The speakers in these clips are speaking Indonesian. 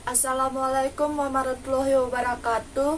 Assalamualaikum warahmatullahi wabarakatuh.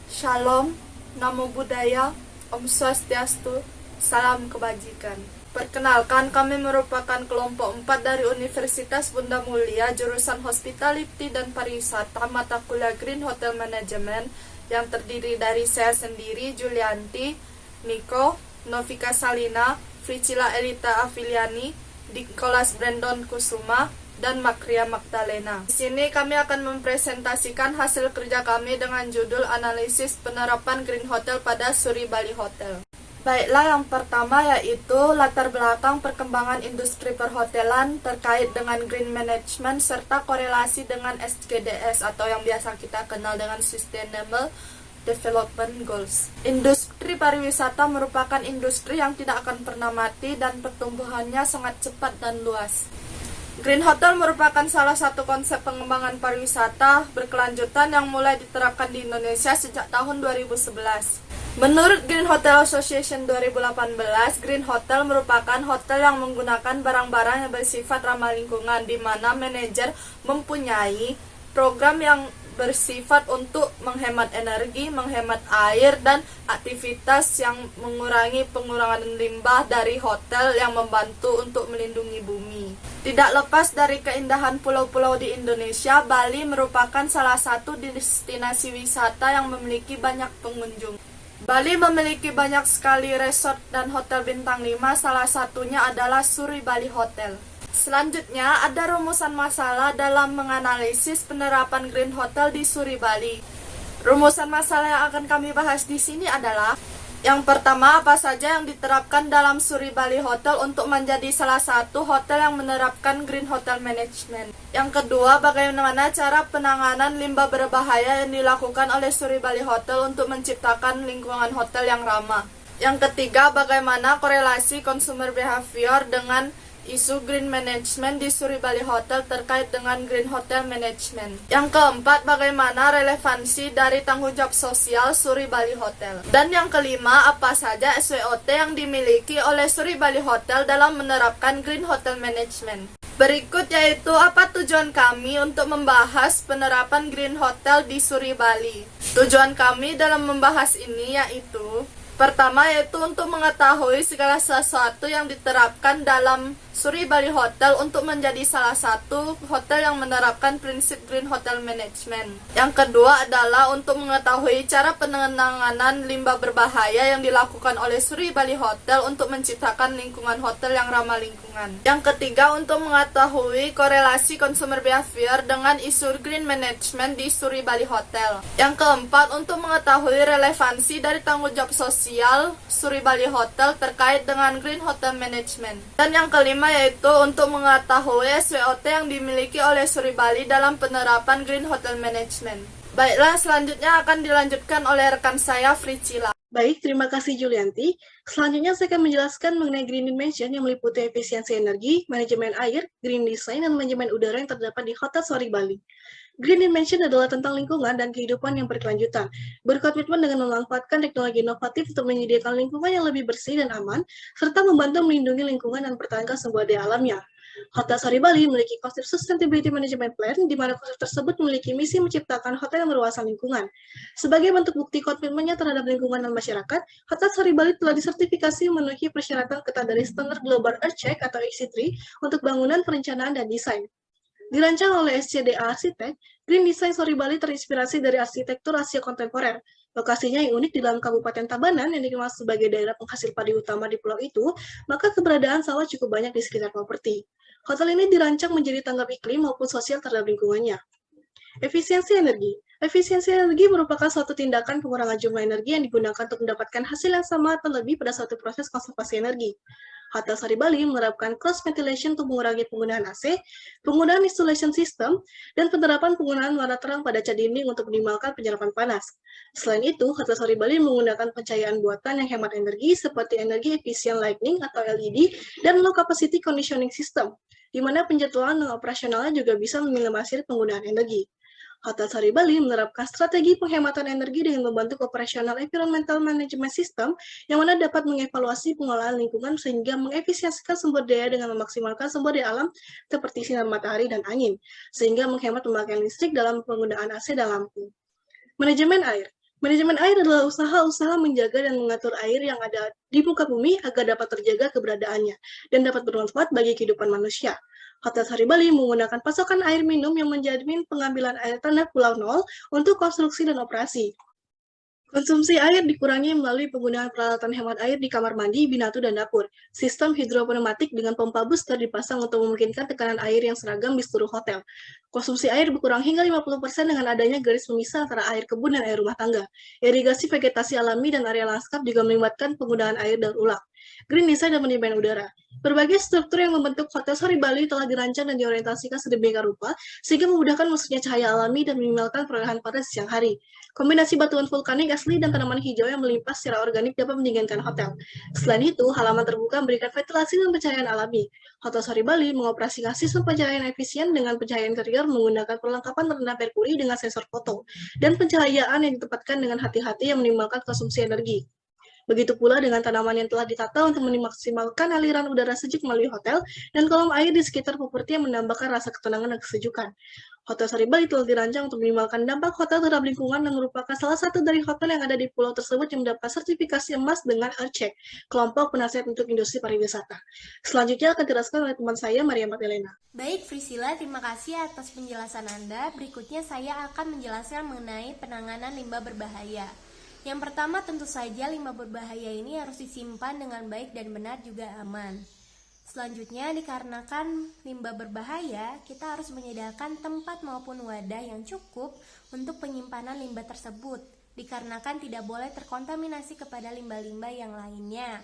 Shalom, Namo Buddhaya, Om Swastiastu, Salam Kebajikan. Perkenalkan, kami merupakan kelompok 4 dari Universitas Bunda Mulia, jurusan Hospitality dan Pariwisata, mata kuliah Green Hotel Management, yang terdiri dari saya sendiri, Julianti, Niko, Novika Salina, Fricila Elita Afiliani, Nicholas Brandon Kusuma, dan Makria Magdalena. Di sini kami akan mempresentasikan hasil kerja kami dengan judul Analisis Penerapan Green Hotel pada Suri Bali Hotel. Baiklah, yang pertama yaitu latar belakang perkembangan industri perhotelan terkait dengan green management serta korelasi dengan SDGs atau yang biasa kita kenal dengan Sustainable Development Goals. Industri pariwisata merupakan industri yang tidak akan pernah mati dan pertumbuhannya sangat cepat dan luas. Green Hotel merupakan salah satu konsep pengembangan pariwisata berkelanjutan yang mulai diterapkan di Indonesia sejak tahun 2011. Menurut Green Hotel Association 2018, Green Hotel merupakan hotel yang menggunakan barang-barang yang bersifat ramah lingkungan, di mana manajer mempunyai program yang bersifat untuk menghemat energi, menghemat air, dan aktivitas yang mengurangi pengurangan limbah dari hotel yang membantu untuk melindungi bumi. Tidak lepas dari keindahan pulau-pulau di Indonesia, Bali merupakan salah satu destinasi wisata yang memiliki banyak pengunjung. Bali memiliki banyak sekali resort dan hotel bintang 5, salah satunya adalah Suri Bali Hotel. Selanjutnya, ada rumusan masalah dalam menganalisis penerapan Green Hotel di Suri Bali. Rumusan masalah yang akan kami bahas di sini adalah: yang pertama, apa saja yang diterapkan dalam Suri Bali Hotel untuk menjadi salah satu hotel yang menerapkan Green Hotel Management. Yang kedua, bagaimana cara penanganan limbah berbahaya yang dilakukan oleh Suri Bali Hotel untuk menciptakan lingkungan hotel yang ramah. Yang ketiga, bagaimana korelasi consumer behavior dengan isu Green Management di Suri Bali Hotel terkait dengan Green Hotel Management. Yang keempat, bagaimana relevansi dari tanggung jawab sosial Suri Bali Hotel. Dan yang kelima, apa saja SWOT yang dimiliki oleh Suri Bali Hotel dalam menerapkan Green Hotel Management. Berikut yaitu apa tujuan kami untuk membahas penerapan Green Hotel di Suri Bali. Tujuan kami dalam membahas ini yaitu: pertama, yaitu untuk mengetahui segala sesuatu yang diterapkan dalam Suri Bali Hotel untuk menjadi salah satu hotel yang menerapkan prinsip Green Hotel Management. Yang kedua adalah untuk mengetahui cara penanganan limbah berbahaya yang dilakukan oleh Suri Bali Hotel untuk menciptakan lingkungan hotel yang ramah lingkungan. Yang ketiga, untuk mengetahui korelasi consumer behavior dengan isu Green Management di Suri Bali Hotel. Yang keempat, untuk mengetahui relevansi dari tanggung jawab sosial Suri Bali Hotel terkait dengan Green Hotel Management. Dan yang kelima, yaitu untuk mengetahui SWOT yang dimiliki oleh Suri Bali dalam penerapan Green Hotel Management. Baiklah, selanjutnya akan dilanjutkan oleh rekan saya, Fricila. Baik, terima kasih Julianti. Selanjutnya saya akan menjelaskan mengenai Green Dimension yang meliputi efisiensi energi, manajemen air, green design, dan manajemen udara yang terdapat di Hotel Suri Bali. Green Dimension adalah tentang lingkungan dan kehidupan yang berkelanjutan, berkomitmen dengan memanfaatkan teknologi inovatif untuk menyediakan lingkungan yang lebih bersih dan aman, serta membantu melindungi lingkungan dan pertahankan sumber daya alamnya. Hotel Suri Bali memiliki konsep Sustainability Management Plan, di mana konsep tersebut memiliki misi menciptakan hotel yang berwawasan lingkungan. Sebagai bentuk bukti komitmennya terhadap lingkungan dan masyarakat, Hotel Suri Bali telah disertifikasi memenuhi persyaratan ketat dari standar Global Earth Check atau EC3 untuk bangunan, perencanaan, dan desain. Dirancang oleh SCDA Arsitek, Green Design Suri Bali terinspirasi dari arsitektur Asia kontemporer. Lokasinya yang unik di dalam Kabupaten Tabanan yang dikenal sebagai daerah penghasil padi utama di pulau itu, maka keberadaan sawah cukup banyak di sekitar properti. Hotel ini dirancang menjadi tanggap iklim maupun sosial terhadap lingkungannya. Efisiensi energi. Efisiensi energi merupakan suatu tindakan pengurangan jumlah energi yang digunakan untuk mendapatkan hasil yang sama atau lebih pada suatu proses konservasi energi. Hotel Suri Bali menerapkan cross ventilation untuk mengurangi penggunaan AC, penggunaan installation system, dan penerapan penggunaan warna terang pada cat dinding untuk minimalkan penyerapan panas. Selain itu, Hotel Suri Bali menggunakan pencahayaan buatan yang hemat energi seperti energi efisien lighting atau LED dan low capacity conditioning system, di mana penjadwalan dan operasionalnya juga bisa meminimalisir penggunaan energi. Hotel Sari Bali menerapkan strategi penghematan energi dengan membentuk operasional environmental management system yang mana dapat mengevaluasi pengelolaan lingkungan sehingga mengefisiensikan sumber daya dengan memaksimalkan sumber daya alam seperti sinar matahari dan angin, sehingga menghemat pemakaian listrik dalam penggunaan AC dan lampu. Manajemen air. Manajemen air adalah usaha-usaha menjaga dan mengatur air yang ada di muka bumi agar dapat terjaga keberadaannya dan dapat bermanfaat bagi kehidupan manusia. Hotel Sari Bali menggunakan pasokan air minum yang menjamin pengambilan air tanah Pulau Nol untuk konstruksi dan operasi. Konsumsi air dikurangi melalui penggunaan peralatan hemat air di kamar mandi, binatu, dan dapur. Sistem hidropneumatik dengan pompa booster dipasang untuk memungkinkan tekanan air yang seragam di seluruh hotel. Konsumsi air berkurang hingga 50% dengan adanya garis pemisah antara air kebun dan air rumah tangga. Irigasi vegetasi alami dan area lanskap juga melibatkan penggunaan air daur ulang. Green design dan manajemen udara. Berbagai struktur yang membentuk Hotel Sari Bali telah dirancang dan diorientasikan sedemikian rupa sehingga memudahkan masuknya cahaya alami dan meminimalkan perolehan pada siang hari. Kombinasi batuan vulkanik asli dan tanaman hijau yang melimpah secara organik dapat mendinginkan hotel. Selain itu, halaman terbuka memberikan ventilasi dan pencahayaan alami. Hotel Sari Bali mengoperasikan sistem pencahayaan efisien dengan pencahayaan interior menggunakan perlengkapan rendah merkuri dengan sensor foto dan pencahayaan yang ditempatkan dengan hati-hati yang minimalkan konsumsi energi. Begitu pula dengan tanaman yang telah ditata untuk memaksimalkan aliran udara sejuk melalui hotel dan kolam air di sekitar properti yang menambahkan rasa ketenangan dan kesejukan. Hotel Sari Bali telah dirancang untuk meminimalkan dampak hotel terhadap lingkungan dan merupakan salah satu dari hotel yang ada di pulau tersebut yang mendapat sertifikasi emas dengan Earthcheck, kelompok penasihat untuk industri pariwisata. Selanjutnya akan diteruskan oleh teman saya, Maria Magdalena. Baik, Priscilla, terima kasih atas penjelasan Anda. Berikutnya saya akan menjelaskan mengenai penanganan limbah berbahaya. Yang pertama, tentu saja limbah berbahaya ini harus disimpan dengan baik dan benar juga aman. Selanjutnya, dikarenakan limbah berbahaya, kita harus menyediakan tempat maupun wadah yang cukup untuk penyimpanan limbah tersebut, dikarenakan tidak boleh terkontaminasi kepada limbah-limbah yang lainnya.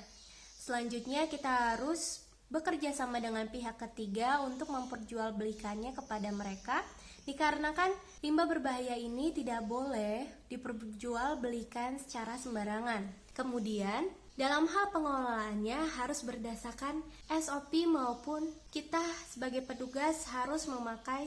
Selanjutnya, kita harus bekerja sama dengan pihak ketiga untuk memperjualbelikannya kepada mereka, dikarenakan limbah berbahaya ini tidak boleh diperjualbelikan secara sembarangan. Kemudian, dalam hal pengelolaannya harus berdasarkan SOP maupun kita sebagai petugas harus memakai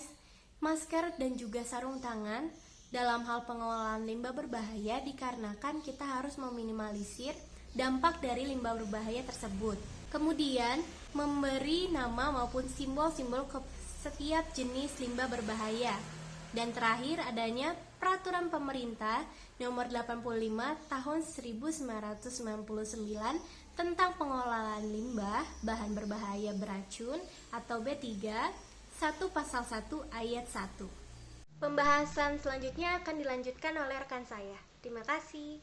masker dan juga sarung tangan dalam hal pengelolaan limbah berbahaya dikarenakan kita harus meminimalisir dampak dari limbah berbahaya tersebut. Kemudian, memberi nama maupun simbol-simbol ke setiap jenis limbah berbahaya. Dan terakhir adanya Peraturan Pemerintah Nomor 85 Tahun 1999 tentang pengelolaan limbah bahan berbahaya beracun atau B3 1 Pasal 1 Ayat 1. Pembahasan selanjutnya akan dilanjutkan oleh rekan saya. Terima kasih.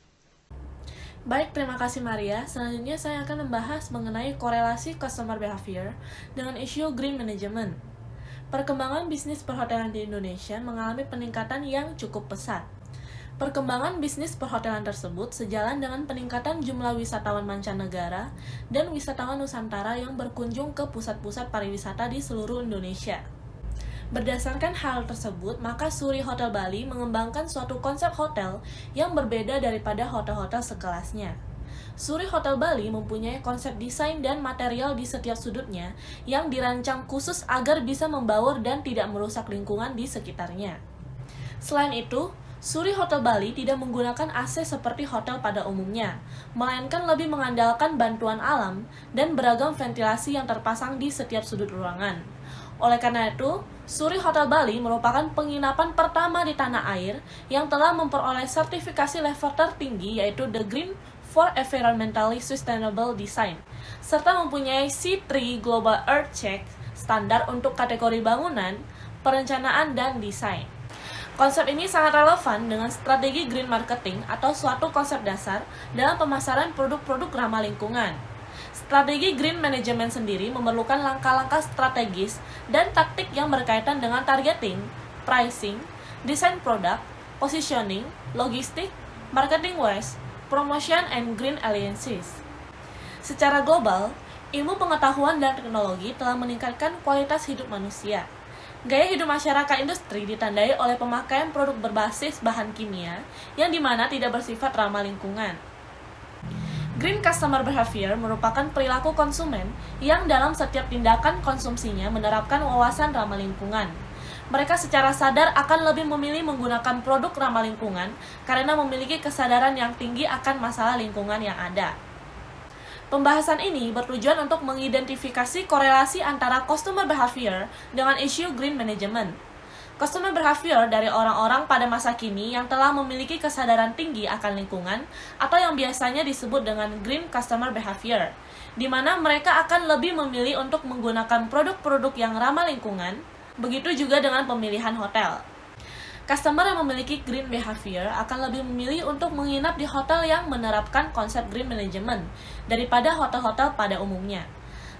Baik, terima kasih Maria. Selanjutnya saya akan membahas mengenai korelasi customer behavior dengan isu green management. Perkembangan bisnis perhotelan di Indonesia mengalami peningkatan yang cukup pesat. Perkembangan bisnis perhotelan tersebut sejalan dengan peningkatan jumlah wisatawan mancanegara dan wisatawan Nusantara yang berkunjung ke pusat-pusat pariwisata di seluruh Indonesia. Berdasarkan hal tersebut, maka Suri Hotel Bali mengembangkan suatu konsep hotel yang berbeda daripada hotel-hotel sekelasnya. Suri Hotel Bali mempunyai konsep desain dan material di setiap sudutnya yang dirancang khusus agar bisa membaur dan tidak merusak lingkungan di sekitarnya. Selain itu, Suri Hotel Bali tidak menggunakan AC seperti hotel pada umumnya, melainkan lebih mengandalkan bantuan alam dan beragam ventilasi yang terpasang di setiap sudut ruangan. Oleh karena itu, Suri Hotel Bali merupakan penginapan pertama di tanah air yang telah memperoleh sertifikasi level tertinggi yaitu The Green for Environmentally Sustainable Design, serta mempunyai C3 Global Earthcheck standar untuk kategori bangunan, perencanaan, dan desain. Konsep ini sangat relevan dengan strategi green marketing atau suatu konsep dasar dalam pemasaran produk-produk ramah lingkungan. Strategi green management sendiri memerlukan langkah-langkah strategis dan taktik yang berkaitan dengan targeting, pricing, desain produk, positioning, logistik, marketing waste, promotion, and green alliances. Secara global, ilmu pengetahuan dan teknologi telah meningkatkan kualitas hidup manusia. Gaya hidup masyarakat industri ditandai oleh pemakaian produk berbasis bahan kimia yang dimana tidak bersifat ramah lingkungan. Green customer behavior merupakan perilaku konsumen yang dalam setiap tindakan konsumsinya menerapkan wawasan ramah lingkungan. mereka secara sadar akan lebih memilih menggunakan produk ramah lingkungan karena memiliki kesadaran yang tinggi akan masalah lingkungan yang ada. Pembahasan ini bertujuan untuk mengidentifikasi korelasi antara customer behavior dengan isu green management. Customer behavior dari orang-orang pada masa kini yang telah memiliki kesadaran tinggi akan lingkungan atau yang biasanya disebut dengan green customer behavior, di mana mereka akan lebih memilih untuk menggunakan produk-produk yang ramah lingkungan. Begitu juga dengan pemilihan hotel. Customer yang memiliki green behavior akan lebih memilih untuk menginap di hotel yang menerapkan konsep green management daripada hotel-hotel pada umumnya.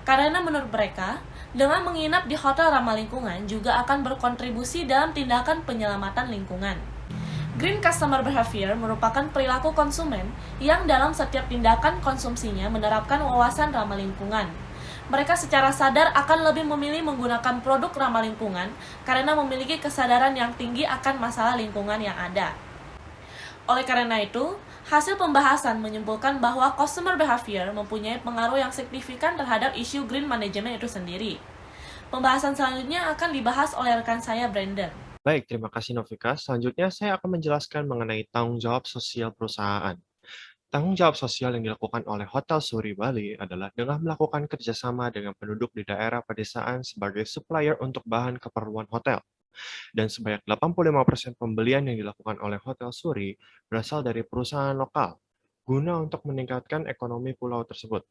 Karena menurut mereka, dengan menginap di hotel ramah lingkungan juga akan berkontribusi dalam tindakan penyelamatan lingkungan. Green customer behavior merupakan perilaku konsumen yang dalam setiap tindakan konsumsinya menerapkan wawasan ramah lingkungan. Mereka secara sadar akan lebih memilih menggunakan produk ramah lingkungan karena memiliki kesadaran yang tinggi akan masalah lingkungan yang ada. Oleh karena itu, hasil pembahasan menyimpulkan bahwa customer behavior mempunyai pengaruh yang signifikan terhadap isu green management itu sendiri. Pembahasan selanjutnya akan dibahas oleh rekan saya, Brandon. Baik, terima kasih Novika. Selanjutnya saya akan menjelaskan mengenai tanggung jawab sosial perusahaan. Tanggung jawab sosial yang dilakukan oleh Hotel Suri Bali adalah dengan melakukan kerjasama dengan penduduk di daerah pedesaan sebagai supplier untuk bahan keperluan hotel. Dan sebanyak 85% pembelian yang dilakukan oleh Hotel Suri berasal dari perusahaan lokal, guna untuk meningkatkan ekonomi pulau tersebut.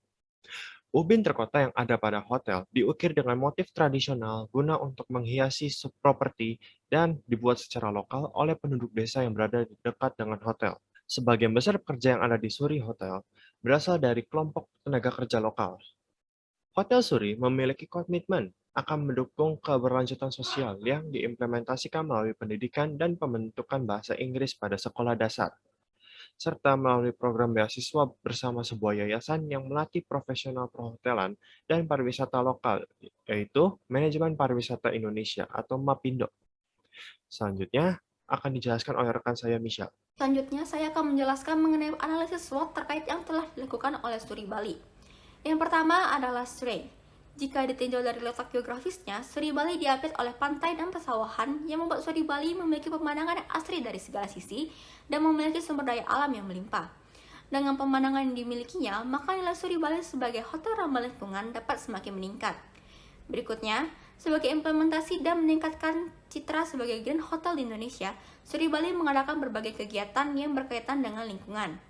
Ubin terkota yang ada pada hotel diukir dengan motif tradisional guna untuk menghiasi subproperti dan dibuat secara lokal oleh penduduk desa yang berada di dekat dengan hotel. Sebagian besar pekerja yang ada di Suri Hotel berasal dari kelompok tenaga kerja lokal. Hotel Suri memiliki komitmen akan mendukung keberlanjutan sosial yang diimplementasikan melalui pendidikan dan pembentukan bahasa Inggris pada sekolah dasar, serta melalui program beasiswa bersama sebuah yayasan yang melatih profesional perhotelan dan pariwisata lokal, yaitu Manajemen Pariwisata Indonesia atau MAPindo. Selanjutnya akan dijelaskan oleh rekan saya, Michelle. Selanjutnya, saya akan menjelaskan mengenai analisis SWOT terkait yang telah dilakukan oleh Suri Bali. Yang pertama adalah strength. Jika ditinjau dari letak geografisnya, Suri Bali diapit oleh pantai dan pesawahan yang membuat Suri Bali memiliki pemandangan yang asri dari segala sisi dan memiliki sumber daya alam yang melimpah. Dengan pemandangan yang dimilikinya, maka nilai Suri Bali sebagai hotel ramah lingkungan dapat semakin meningkat. Berikutnya, sebagai implementasi dan meningkatkan citra sebagai Green Hotel di Indonesia, Suri Bali mengadakan berbagai kegiatan yang berkaitan dengan lingkungan.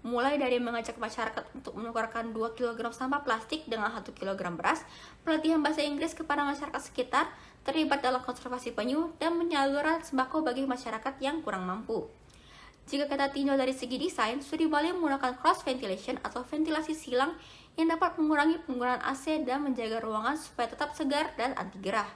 Mulai dari mengajak masyarakat untuk menukarkan 2 kg sampah plastik dengan 1 kg beras, pelatihan bahasa Inggris kepada masyarakat sekitar, terlibat dalam konservasi penyu, dan penyaluran sembako bagi masyarakat yang kurang mampu. Jika kita tinjau dari segi desain, Suri Bali menggunakan cross ventilation atau ventilasi silang yang dapat mengurangi penggunaan AC dan menjaga ruangan supaya tetap segar dan anti gerah.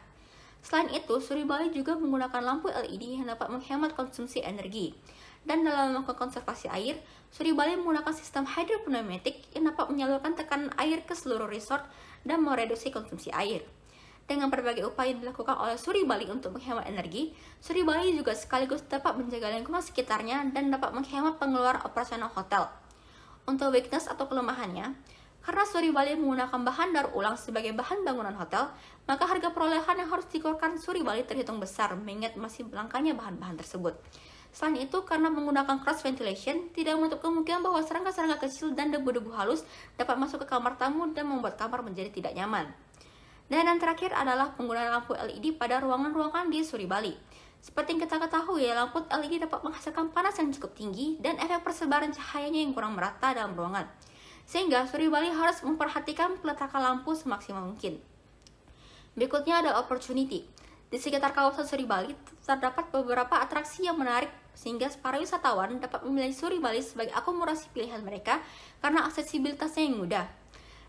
Selain itu, Suri Bali juga menggunakan lampu LED yang dapat menghemat konsumsi energi. Dan dalam melakukan konservasi air, Suri Bali menggunakan sistem hydropneumatic yang dapat menyalurkan tekanan air ke seluruh resort dan mereduksi konsumsi air. Dengan berbagai upaya yang dilakukan oleh Suri Bali untuk menghemat energi, Suri Bali juga sekaligus dapat menjaga lingkungan sekitarnya dan dapat menghemat pengeluaran operasional hotel. Untuk weakness atau kelemahannya, karena Suri Bali menggunakan bahan daur ulang sebagai bahan bangunan hotel, maka harga perolehan yang harus dikeluarkan Suri Bali terhitung besar mengingat masih langkanya bahan-bahan tersebut. Selain itu, karena menggunakan cross ventilation, tidak menutup kemungkinan bahwa serangga-serangga kecil dan debu-debu halus dapat masuk ke kamar tamu dan membuat kamar menjadi tidak nyaman. Dan yang terakhir adalah penggunaan lampu LED pada ruangan-ruangan di Suri Bali. Seperti yang kita ketahui, lampu LED dapat menghasilkan panas yang cukup tinggi dan efek persebaran cahayanya yang kurang merata dalam ruangan. Sehingga Suri Bali harus memperhatikan peletakan lampu semaksimal mungkin. Berikutnya ada opportunity. Di sekitar kawasan Suri Bali terdapat beberapa atraksi yang menarik sehingga para wisatawan dapat memilih Suri Bali sebagai akomodasi pilihan mereka karena aksesibilitasnya yang mudah.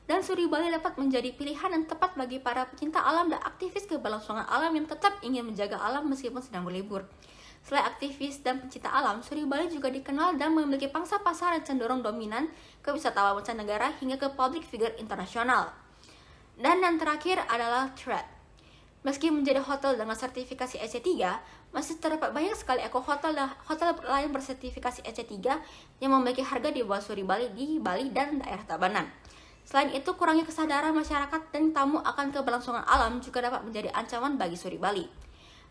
Dan Suri Bali dapat menjadi pilihan yang tepat bagi para pecinta alam dan aktivis keberlangsungan alam yang tetap ingin menjaga alam meskipun sedang berlibur. Selain aktivis dan pencinta alam, Suri Bali juga dikenal dan memiliki pangsa pasar yang cenderung dominan ke wisatawan mancanegara hingga ke public figure internasional. Dan yang terakhir adalah threat. Meski menjadi hotel dengan sertifikasi EC3, masih terdapat banyak sekali eco-hotel dan hotel lain bersertifikasi EC3 yang memiliki harga di bawah Suri Bali di Bali dan daerah Tabanan. Selain itu, kurangnya kesadaran masyarakat dan tamu akan keberlangsungan alam juga dapat menjadi ancaman bagi Suri Bali.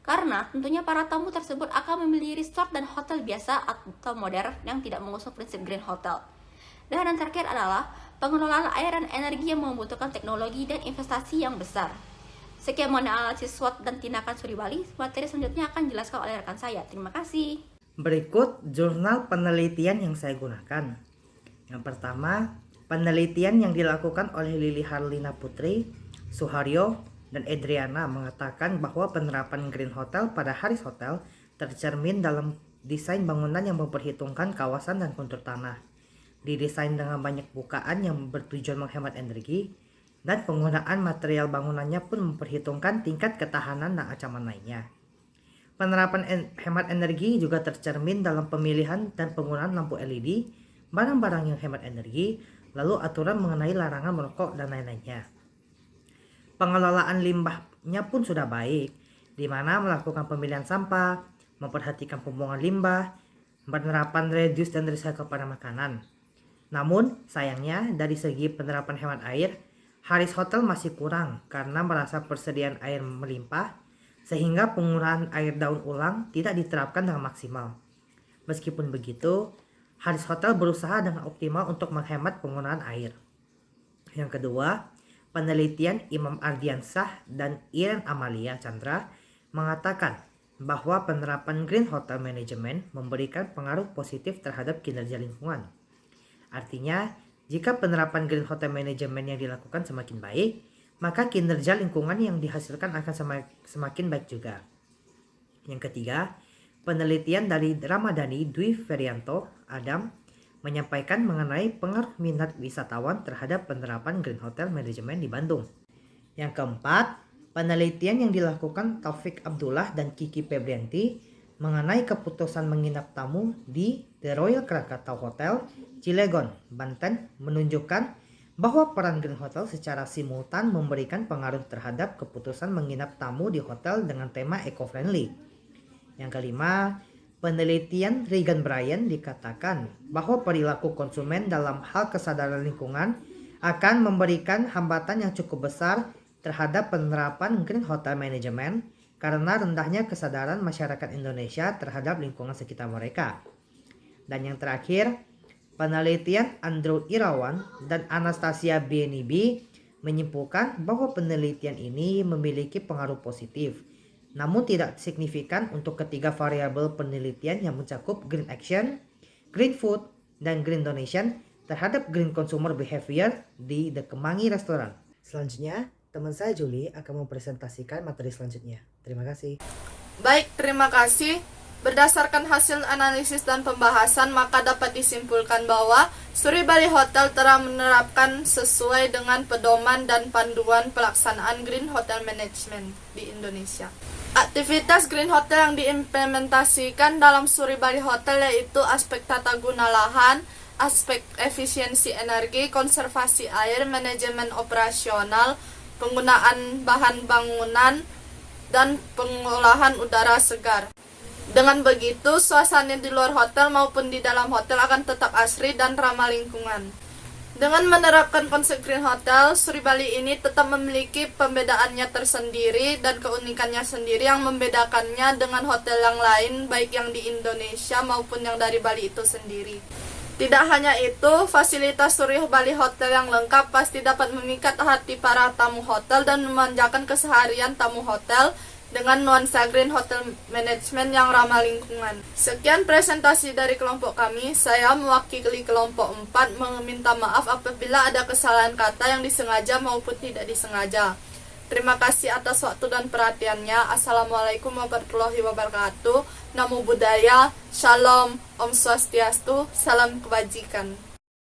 Karena tentunya para tamu tersebut akan memilih resort dan hotel biasa atau modern yang tidak mengusung prinsip Green Hotel. Dan yang terakhir adalah pengelolaan air dan energi yang membutuhkan teknologi dan investasi yang besar. Sekian mengenai analisis SWOT dan tindakan Suri Bali. Materi selanjutnya akan dijelaskan oleh rekan saya. Terima kasih. Berikut jurnal penelitian yang saya gunakan. Yang pertama, penelitian yang dilakukan oleh Lili Harlina Putri, Suharyo, dan Adriana mengatakan bahwa penerapan Green Hotel pada Haris Hotel tercermin dalam desain bangunan yang memperhitungkan kawasan dan kontur tanah. Didesain dengan banyak bukaan yang bertujuan menghemat energi, dan penggunaan material bangunannya pun memperhitungkan tingkat ketahanan dan ancaman lainnya. Penerapan hemat energi juga tercermin dalam pemilihan dan penggunaan lampu LED, barang-barang yang hemat energi, lalu aturan mengenai larangan merokok dan lain-lainnya. Pengelolaan limbahnya pun sudah baik, di mana melakukan pemilihan sampah, memperhatikan pembuangan limbah, penerapan reduce dan recycle pada makanan. Namun, sayangnya dari segi penerapan hemat air, Haris Hotel masih kurang karena merasa persediaan air melimpah, sehingga penggunaan air daun ulang tidak diterapkan dengan maksimal. Meskipun begitu, Haris Hotel berusaha dengan optimal untuk menghemat penggunaan air. Yang kedua, penelitian Imam Ardiansyah dan Iren Amalia Chandra mengatakan bahwa penerapan Green Hotel Management memberikan pengaruh positif terhadap kinerja lingkungan. Artinya, jika penerapan Green Hotel Management yang dilakukan semakin baik, maka kinerja lingkungan yang dihasilkan akan semakin baik juga. Yang ketiga, penelitian dari Ramadhani Dwi Ferianto Adam menyampaikan mengenai pengaruh minat wisatawan terhadap penerapan Green Hotel Management di Bandung. Yang keempat, penelitian yang dilakukan Taufik Abdullah dan Kiki Febrianti mengenai keputusan menginap tamu di The Royal Krakatau Hotel, Cilegon, Banten menunjukkan bahwa peran Green Hotel secara simultan memberikan pengaruh terhadap keputusan menginap tamu di hotel dengan tema eco-friendly. Yang kelima, penelitian Regan Bryan dikatakan bahwa perilaku konsumen dalam hal kesadaran lingkungan akan memberikan hambatan yang cukup besar terhadap penerapan Green Hotel Management karena rendahnya kesadaran masyarakat Indonesia terhadap lingkungan sekitar mereka. Dan yang terakhir, penelitian Andrew Irawan dan Anastasia Bienibi menyimpulkan bahwa penelitian ini memiliki pengaruh positif, namun tidak signifikan untuk ketiga variabel penelitian yang mencakup Green Action, Green Food, dan Green Donation terhadap Green Consumer Behavior di The Kemangi Restoran. Selanjutnya, teman saya Julie akan mempresentasikan materi selanjutnya. Terima kasih. Baik, terima kasih. Berdasarkan hasil analisis dan pembahasan, maka dapat disimpulkan bahwa Suri Bali Hotel telah menerapkan sesuai dengan pedoman dan panduan pelaksanaan Green Hotel Management di Indonesia. Aktivitas Green Hotel yang diimplementasikan dalam Suri Bali Hotel yaitu aspek tata guna lahan, aspek efisiensi energi, konservasi air, manajemen operasional, penggunaan bahan bangunan, dan pengolahan udara segar. Dengan begitu, suasana di luar hotel maupun di dalam hotel akan tetap asri dan ramah lingkungan. Dengan menerapkan konsep Green Hotel, Suri Bali ini tetap memiliki pembedaannya tersendiri dan keunikannya sendiri yang membedakannya dengan hotel yang lain, baik yang di Indonesia maupun yang dari Bali itu sendiri. Tidak hanya itu, fasilitas Suri Bali Hotel yang lengkap pasti dapat memikat hati para tamu hotel dan memanjakan keseharian tamu hotel dengan nuansa Green Hotel Management yang ramah lingkungan. Sekian presentasi dari kelompok kami. Saya mewakili kelompok 4 meminta maaf apabila ada kesalahan kata yang disengaja maupun tidak disengaja. Terima kasih atas waktu dan perhatiannya. Assalamualaikum warahmatullahi wabarakatuh. Namo Buddhaya, Shalom, Om Swastiastu, Salam Kebajikan.